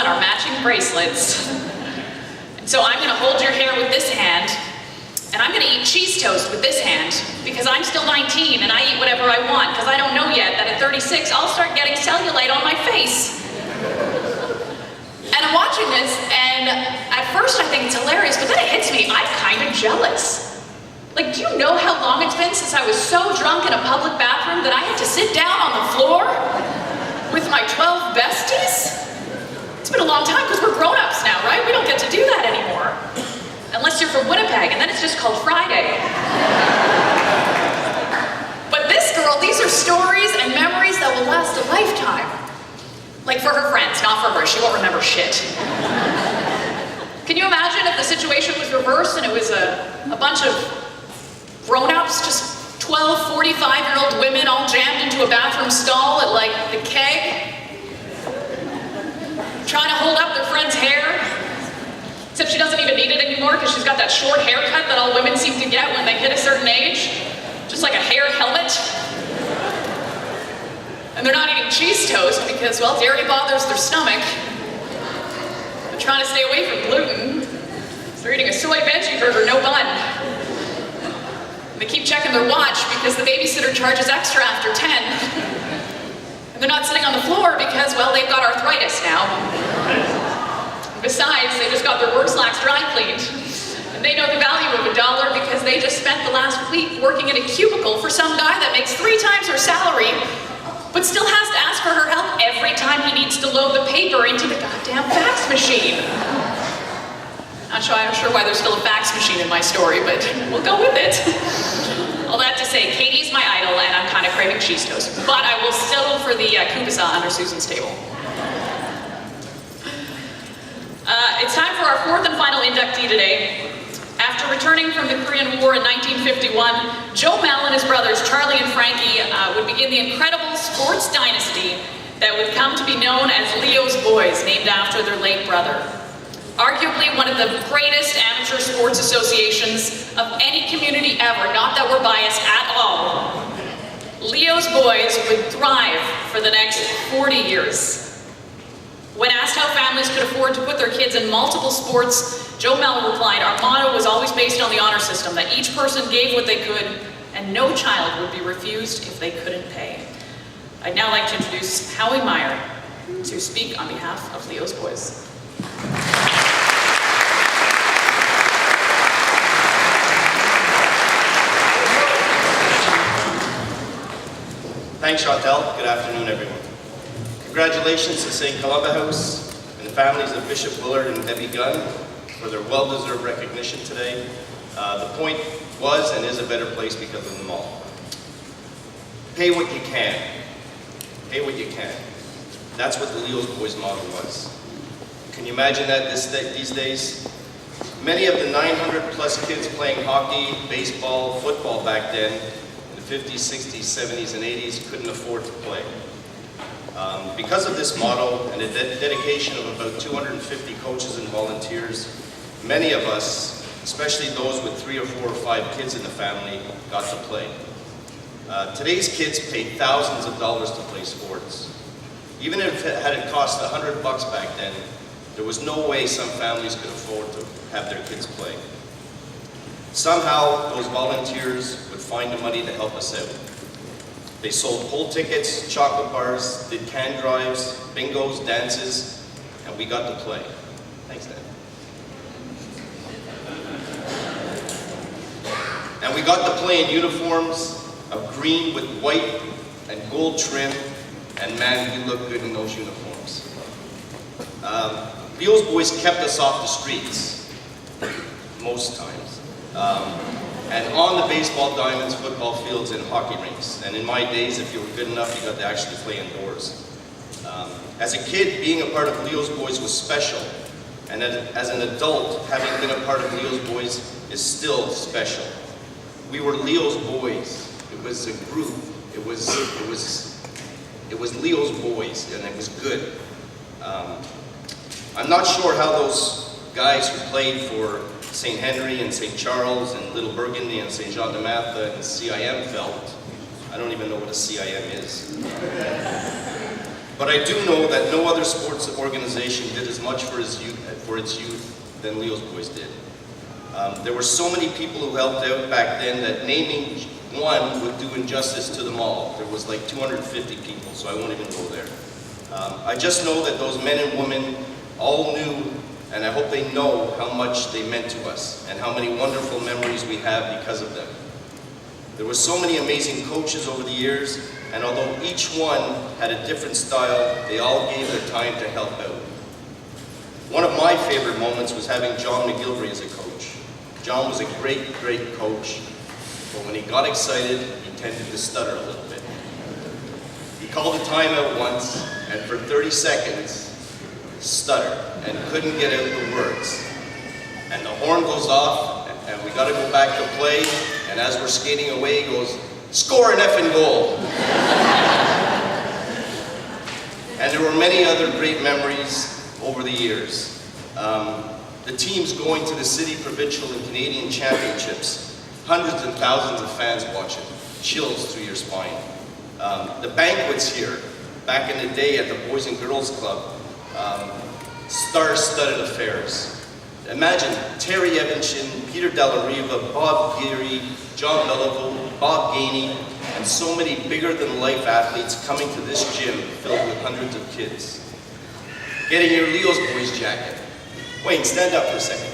on our matching bracelets. And so I'm gonna hold your hair with this hand, and I'm gonna eat cheese toast with this hand, because I'm still 19 and I eat whatever I want, because I don't know yet that at 36 I'll start getting cellulite on my face. And I'm watching this, and at first I think it's hilarious, but then it hits me, I'm kind of jealous. Like, do you know how long it's been since I was so drunk in a public bathroom that I had to sit down on the floor with my 12 besties? It's been a long time, because we're grown-ups now, right? We don't get to do that anymore. Unless you're from Winnipeg, and then it's just called Friday. But this girl, these are stories and memories that will last a lifetime. Like for her friends, not for her. She won't remember shit. Can you imagine if the situation was reversed and it was a bunch of grown-ups, just 12, 45-year-old women all jammed into a bathroom stall at like the Keg, trying to hold up their friend's hair, except she doesn't even need it anymore because she's got that short haircut that all women seem to get when they hit a certain age, just like a hair helmet. And they're not eating cheese toast because, well, dairy bothers their stomach. They're trying to stay away from gluten, so they're eating a soy veggie burger, no bun. They keep checking their watch because the babysitter charges extra after 10. And they're not sitting on the floor because, well, they've got arthritis now. And besides, they just got their work slacks dry cleaned. And they know the value of $1 because they just spent the last week working in a cubicle for some guy that makes 3 times her salary, but still has to ask for her help every time he needs to load the paper into the goddamn fax machine. I'm sure why there's still a fax machine in my story, but we'll go with it. All that to say, Katie's my idol, and I'm kind of craving cheese toast. But I will settle for the kubasa under Susan's table. It's time for our 4th and final inductee today. After returning from the Korean War in 1951, Joe Mel and his brothers, Charlie and Frankie, would begin the incredible sports dynasty that would come to be known as Leo's Boys, named after their late brother. Arguably one of the greatest amateur sports associations of any community ever, not that we're biased at all. Leo's Boys would thrive for the next 40 years. When asked how families could afford to put their kids in multiple sports, Joe Mel replied, "Our motto was always based on the honor system, that each person gave what they could, and no child would be refused if they couldn't pay." I'd now like to introduce Howie Meyer to speak on behalf of Leo's Boys. Thanks, Chantal. Good afternoon, everyone. Congratulations to St. Columba House and the families of Bishop Willard and Debbie Gunn for their well-deserved recognition today. The point was and is a better place because of them all. Pay what you can. Pay what you can. That's what the Leo's Boys motto was. Can you imagine that these days? Many of the 900 plus kids playing hockey, baseball, football back then, in the 50s, 60s, 70s, and 80s, couldn't afford to play. Because of this motto and the dedication of about 250 coaches and volunteers, many of us, especially those with 3 or 4 or 5 kids in the family, got to play. Today's kids pay thousands of dollars to play sports. Even if it had cost $100 back then, there was no way some families could afford to have their kids play. Somehow, those volunteers would find the money to help us out. They sold pool tickets, chocolate bars, did can drives, bingos, dances, and we got to play. Thanks, Dad. And we got to play in uniforms of green with white and gold trim, and man, we looked good in those uniforms. Leo's Boys kept us off the streets, most times. And on the baseball diamonds, football fields, and hockey rinks. And in my days, if you were good enough, you got to actually play indoors. As a kid, being a part of Leo's Boys was special. And as an adult, having been a part of Leo's Boys is still special. We were Leo's Boys. It was a group. It was Leo's Boys, and it was good. I'm not sure how those guys who played for St. Henry and St. Charles and Little Burgundy and St. Jean de Matha and CIM felt. I don't even know what a CIM is. But I do know that no other sports organization did as much for its youth than Leo's Boys did. There were so many people who helped out back then that naming one would do injustice to them all. There was like 250 people, so I won't even go there. I just know that those men and women all knew, and I hope they know how much they meant to us and how many wonderful memories we have because of them. There were so many amazing coaches over the years, and although each one had a different style, they all gave their time to help out. One of my favorite moments was having John McGilvery as a coach. John was a great, great coach, but when he got excited, he tended to stutter a little bit. He called a timeout once, and for 30 seconds, stuttered and couldn't get out the words. And the horn goes off, and we got to go back to play, and as we're skating away, he goes, "Score an effing goal!" And there were many other great memories over the years. The teams going to the city, provincial, and Canadian championships, hundreds and thousands of fans watching, chills through your spine. The banquets here, back in the day at the Boys and Girls Club, star-studded affairs. Imagine Terry Evanston, Peter Dellariva, Bob Geary, John Belleville, Bob Gainey, and so many bigger-than-life athletes coming to this gym filled with hundreds of kids. Getting your Leo's Boys jacket. Wayne, stand up for a second.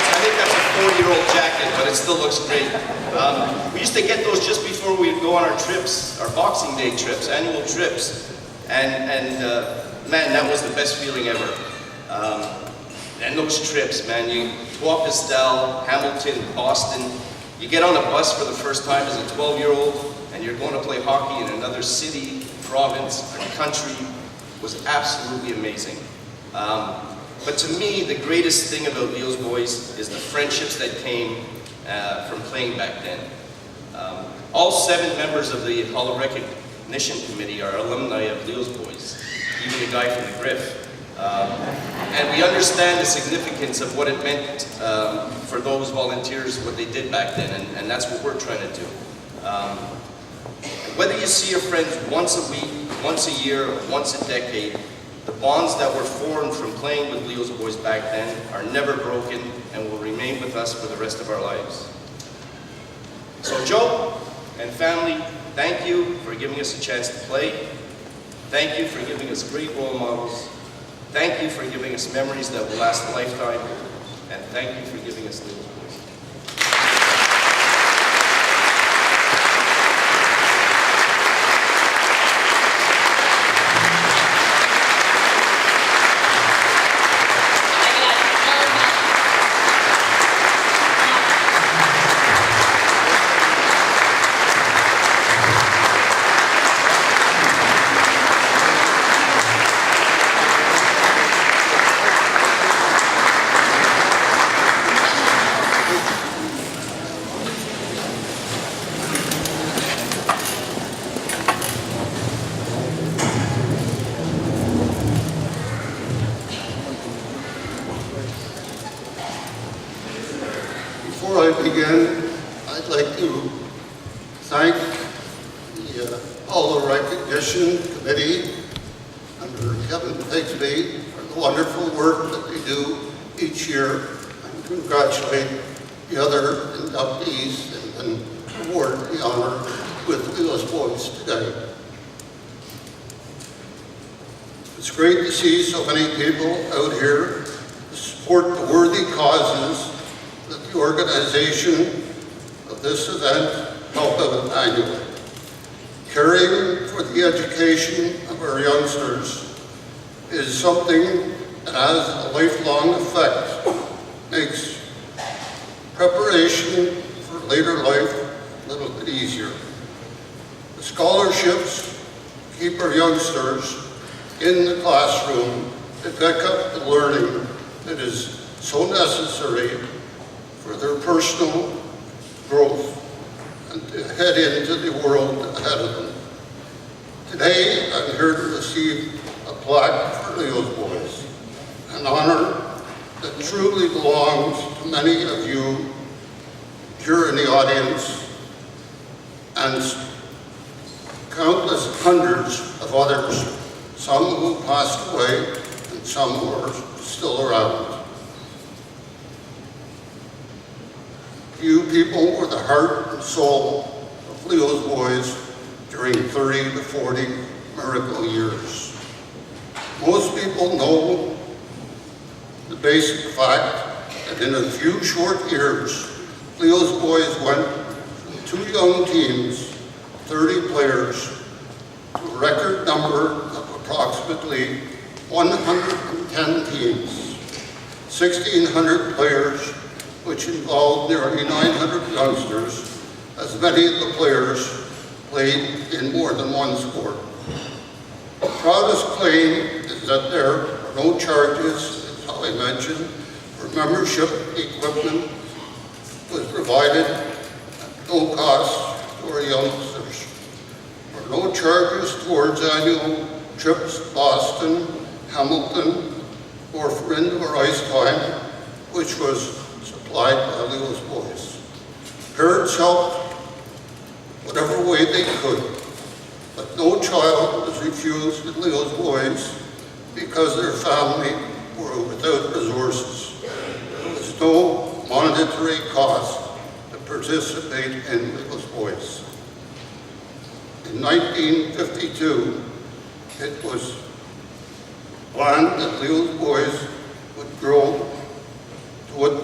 I think that's a 40-year-old jacket, but it still looks great. We used to get those just before we'd go on our trips, our Boxing Day trips, annual trips. And man, that was the best feeling ever. And those trips, man, you Trois-Pastel, Hamilton, Boston, you get on a bus for the first time as a 12-year-old, and you're going to play hockey in another city, province, or country, was absolutely amazing. But to me, the greatest thing about Leo's Boys is the friendships that came from playing back then. All 7 members of the Hall of Recognition Committee are alumni of Leo's Boys, even the guy from the Griff. And we understand the significance of what it meant for those volunteers, what they did back then, and that's what we're trying to do. Whether you see your friends once a week, once a year, or once a decade, the bonds that were formed from playing with Leo's Boys back then are never broken and will remain with us for the rest of our lives. So Joe and family, thank you for giving us a chance to play. Thank you for giving us great role models. Thank you for giving us memories that will last a lifetime. And thank you for giving us Leo's Boys. Before I begin, I'd like to thank the Hall of Recognition Committee under Kevin Pigsby for the wonderful work that they do each year, and congratulate the other inductees and award the honor with Leo's Boys today. It's great to see so many people out here to support the worthy causes that the organization of this event help out annually. Caring for the education of our youngsters is something that has a lifelong effect, makes preparation for later life a little bit easier. The scholarships keep our youngsters in the classroom to pick up the learning that is so necessary for their personal growth and to head into the world ahead of them. Today, I'm here to receive a plaque for Leo's Boys, an honor that truly belongs to many of you here in the audience and countless hundreds of others, some who passed away and some who are still around. You people were the heart and soul of Leo's Boys during 30 to 40 miracle years. Most people know the basic fact that in a few short years, Leo's Boys went from 2 young teams, 30 players, to a record number of approximately 110 teams, 1,600 players, which involved nearly 900 youngsters, as many of the players played in more than one sport. The proudest claim is that there are no charges, as I mentioned, for membership equipment was provided at no cost to our youngsters. There are no charges towards annual trips to Boston, Hamilton, or for indoor ice time, which was supplied by Leo's Boys. Parents helped whatever way they could, but no child was refused at Leo's Boys because their family were without resources. There was no monetary cost to participate in Leo's Boys. In 1952, it was planned that Leo's Boys would grow to what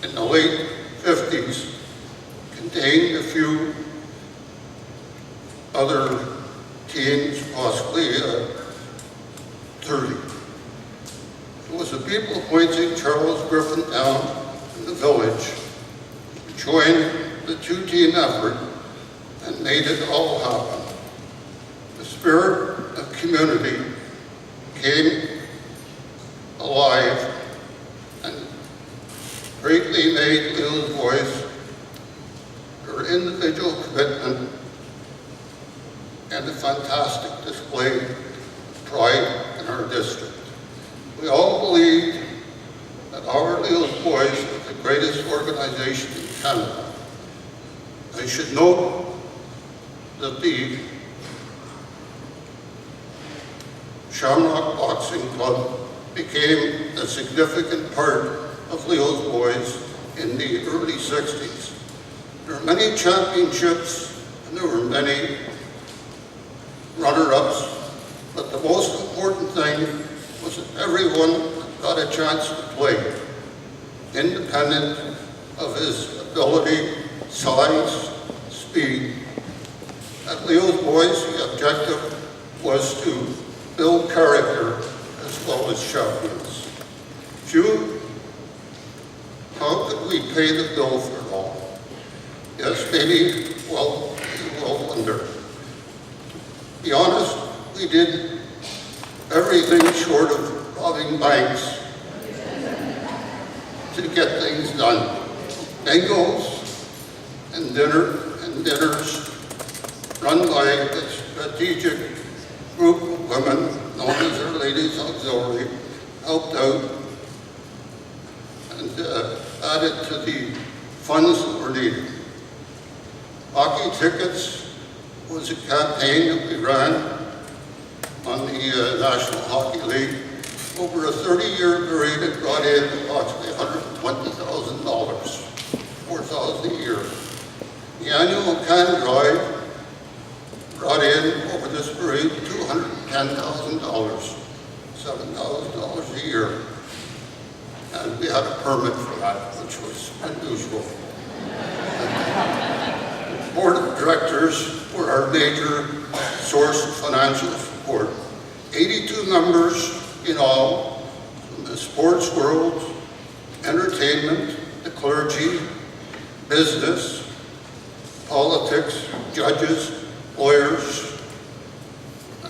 in the late 50s contained a few other teams, possibly 30. It was the people appointing Charles Griffin down in the village who joined the 2-team effort and made it all happen. The spirit of community came alive and greatly made Leo's Boys their individual commitment and a fantastic display of pride in our district. We all believed that our Leo's Boys was the greatest organization in Canada. I should note that the Shamrock Boxing Club became a significant part of Leo's Boys in the early 60s. There were many championships and there were many runner-ups, but the most important thing was that everyone got a chance to play, independent of his ability, size, speed. At Leo's Boys, the objective was to build character as well as champions. How could we pay the bill for it all? Yes, maybe, well, you will wonder. To be honest, we did everything short of robbing banks to get things done. Bingos and dinners run by a strategic group of women known as our Ladies Auxiliary helped out and added to the funds that were needed. Hockey tickets was a campaign that we ran on the National Hockey League. Over a 30-year period, it brought in approximately $120,000, $4,000 a year. The annual can drive brought in over this period $210,000, $7,000 a year. And we had a permit for that, which was unusual. The board of directors were our major source of financial support. 82 members in all, from the sports world, entertainment, the clergy, business, politics, judges, lawyers,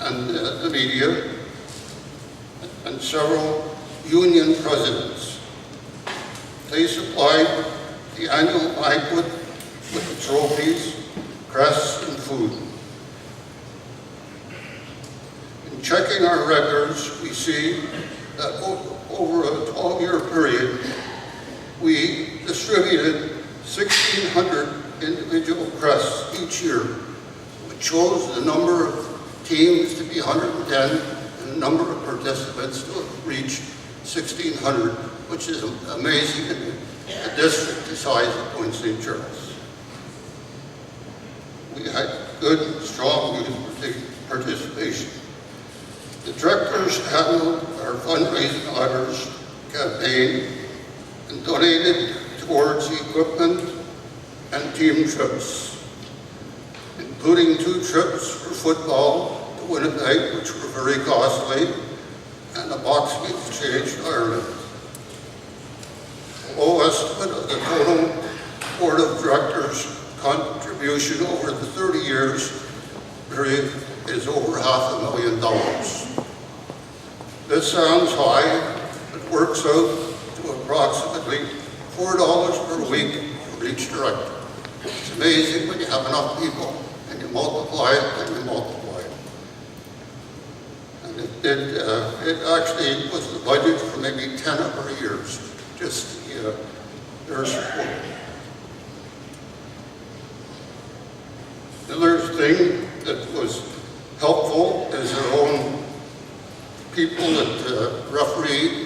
and the media, and several union presidents. They supplied the annual banquet with the trophies, crests, and food. In checking our records, we see that over a 12-year period, we distributed 1,600 individual crests each year, which shows the number of teams to be 110 and the number of participants to have reached 1,600, which is amazing in a district the size of Point St. Charles. We had good, strong youth participation. The directors handled our fundraising honors campaign and donated towards equipment and team trips, including 2 trips for football to Winnipeg, which were very costly, and a boxing exchange to Ireland. A low estimate of the total Board of Directors contribution over the 30 years period is over $500,000. This sounds high, but works out to approximately $4 per week for each director. It's amazing when you have enough people and you multiply it and you multiply it. And it actually was the budget for maybe 10 of our years, just their support. Another thing that was helpful is our own people that referee